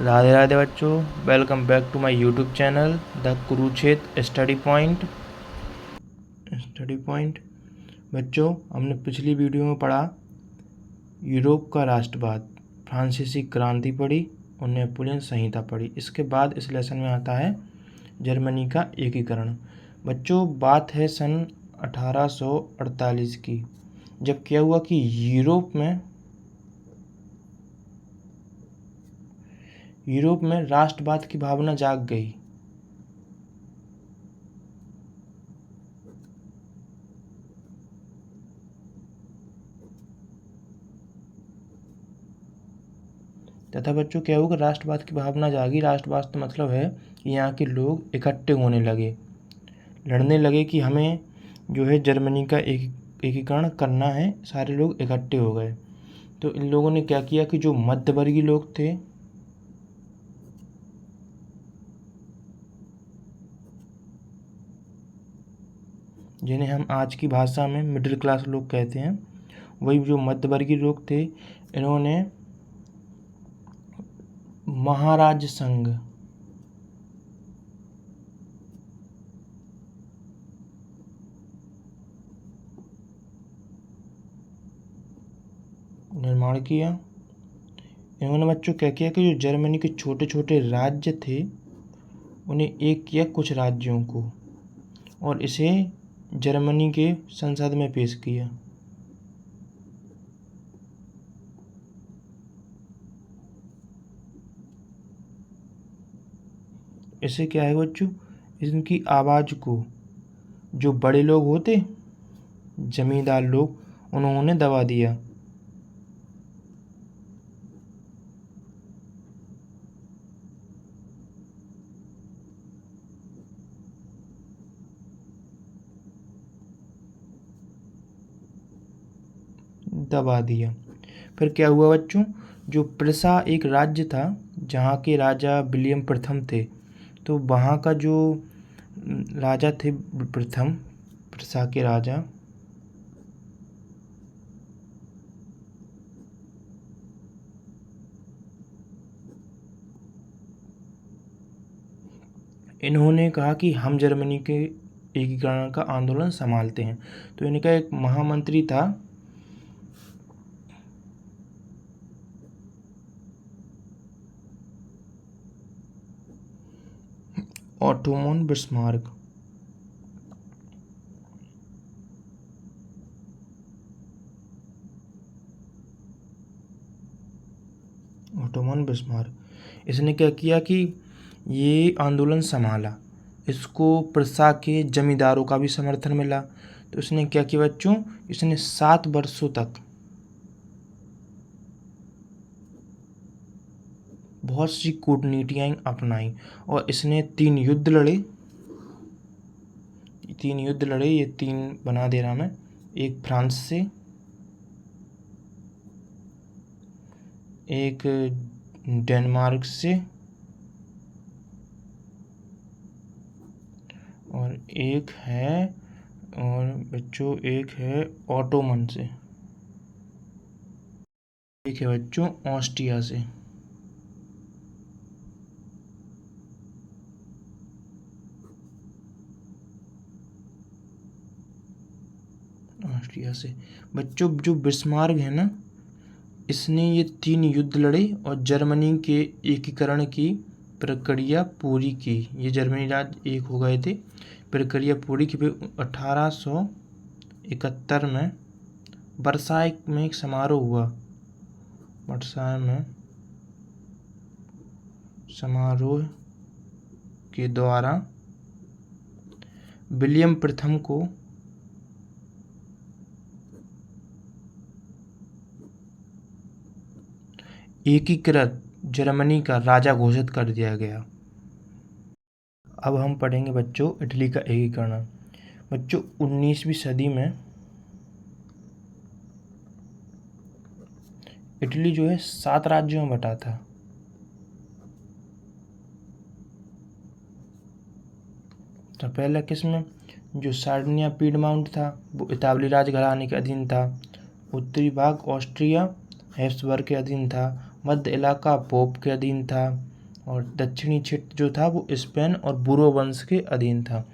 राधे राधे बच्चों, welcome back to my YouTube channel the Kurukshetra study point. बच्चों, हमने पिछली वीडियो में पढ़ा यूरोप का राष्ट्रवाद, फ्रांसीसी क्रांति पढ़ी और नेपोलियन संहिता पढ़ी। इसके बाद इस लेसन में आता है जर्मनी का एकीकरण। बच्चों, बात है सन 1848 की, जब क्या हुआ कि यूरोप में राष्ट्रवाद की भावना जाग गई। तथा बच्चों क्या हुआ, राष्ट्रवाद की भावना जागी। राष्ट्रवाद का मतलब है कि यहाँ के लोग इकट्ठे होने लगे, लड़ने लगे कि हमें जो है जर्मनी का एकीकरण करना है। सारे लोग इकट्ठे हो गए। तो इन लोगों ने क्या किया कि जो मध्यवर्गीय लोग थे, जिन्हें हम आज की भाषा में मिडिल क्लास लोग कहते हैं, वही जो मध्यवर्गीय लोग थे, इन्होंने महाराज संघ निर्माण किया। इन्होंने बच्चों क्या किया कि जो जर्मनी के छोटे छोटे राज्य थे उन्हें एक किया कुछ राज्यों को, और इसे जर्मनी के संसद में पेश किया। इससे क्या है बच्चों, इनकी आवाज़ को जो बड़े लोग होते, जमींदार लोग, उन्होंने दबा दिया। फिर क्या हुआ बच्चों, जो प्रिसा एक राज्य था जहाँ के राजा विलियम प्रथम थे, तो वहाँ का जो राजा थे प्रथम, प्रिसा के राजा, इन्होंने कहा कि हम जर्मनी के एकीकरण का आंदोलन संभालते हैं। तो इनका एक महामंत्री था, ऑटोमन बिस्मार्क। इसने क्या किया कि ये आंदोलन संभाला। इसको प्रिसा के जमींदारों का भी समर्थन मिला। तो इसने क्या किया बच्चों, इसने 7 वर्षों तक बहुत सी कूटनीतियाँ अपनाई और इसने 3 युद्ध लड़े। ये 3 बना दे रहा मैं। एक फ्रांस से, एक डेनमार्क से, और एक है ऑटोमन से, एक है बच्चों ऑस्ट्रिया से। बच्चों जो बिस्मार्क है ना, इसने ये 3 युद्ध लड़े और जर्मनी के एकीकरण की प्रक्रिया पूरी की। ये जर्मनी राज्य एक हो गए थे, प्रक्रिया पूरी की। 1871 में वर्साई में एक समारोह हुआ। वर्साई में समारोह के द्वारा विलियम प्रथम को एकीकृत जर्मनी का राजा घोषित कर दिया गया। अब हम पढ़ेंगे बच्चों इटली का एकीकरण। बच्चों 19वीं सदी में इटली जो है 7 राज्यों में बटा था। तो पहला किसमें, जो सार्डिनिया पीडमाउंट था वो इतालवी राजघराने के अधीन था। उत्तरी भाग ऑस्ट्रिया हैब्सबर्ग के अधीन था। मध्य इलाका पोप के अधीन था। और दक्षिणी क्षेत्र जो था वो स्पेन और बुरो वंश के अधीन था।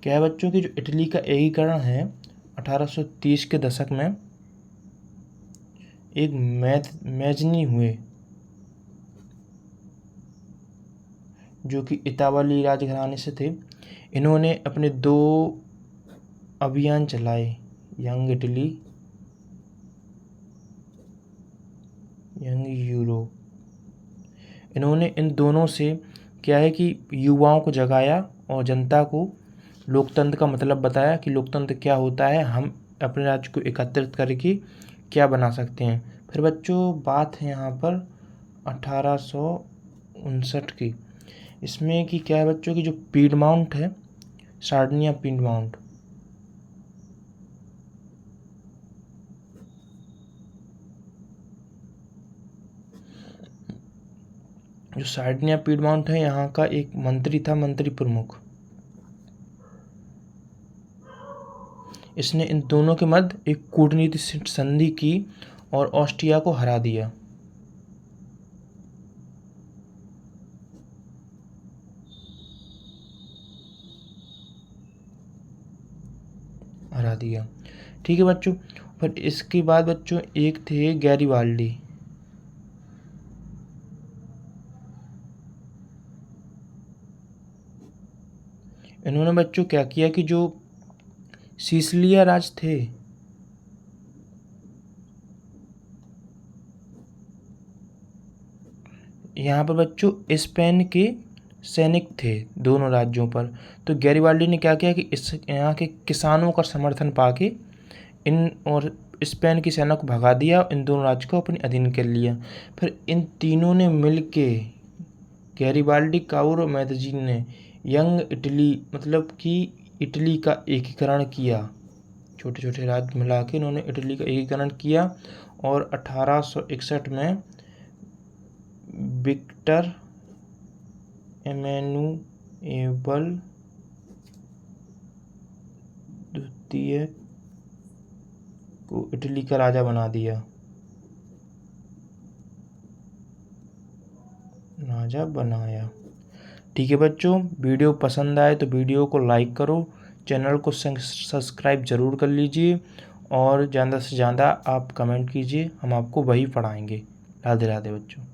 क्या है बच्चों कि जो इटली का एकीकरण है 1830 के दशक में एक मैजनी हुए, जो कि इतावली राजघराने से थे। इन्होंने अपने 2 अभियान चलाए, यंग इटली, यंग यूरोप। इन्होंने इन दोनों से क्या है कि युवाओं को जगाया और जनता को लोकतंत्र का मतलब बताया कि लोकतंत्र क्या होता है, हम अपने राज्य को एकत्रित करके क्या बना सकते हैं। फिर बच्चों बात है यहाँ पर 1859 की, इसमें कि क्या है बच्चों की जो पीडमाउंट है, सार्डिनिया पीडमाउंट, जो सार्डिनिया पीडमाउंट है यहाँ का एक मंत्री था, मंत्री प्रमुख। इसने इन दोनों के मध्य एक कूटनीतिक संधि की और ऑस्ट्रिया को हरा दिया। ठीक है बच्चों। फिर इसके बाद बच्चों एक थे गैरिबाल्डी। इन्होंने बच्चों क्या किया कि जो सिसिलिया राज थे, यहाँ पर बच्चों स्पेन के सैनिक थे दोनों राज्यों पर। तो गैरिबाल्डी ने क्या किया कि इस यहाँ के किसानों का समर्थन पाके इन और स्पेन की सेना को भगा दिया, इन दोनों राज्य को अपने अधीन कर लिया। फिर इन तीनों ने मिलके, गैरिबाल्डी, काउर और मैगजीन ने यंग इटली मतलब कि इटली का एकीकरण किया। छोटे छोटे राज्य मिला के इन्होंने इटली का एकीकरण किया और 1861 में विक्टर एमेनुएल द्वितीय को इटली का राजा बना दिया, राजा बनाया। ठीक है बच्चों, वीडियो पसंद आए तो वीडियो को लाइक करो, चैनल को सब्सक्राइब ज़रूर कर लीजिए और ज़्यादा से ज़्यादा आप कमेंट कीजिए, हम आपको वही पढ़ाएंगे। राधे राधे बच्चों।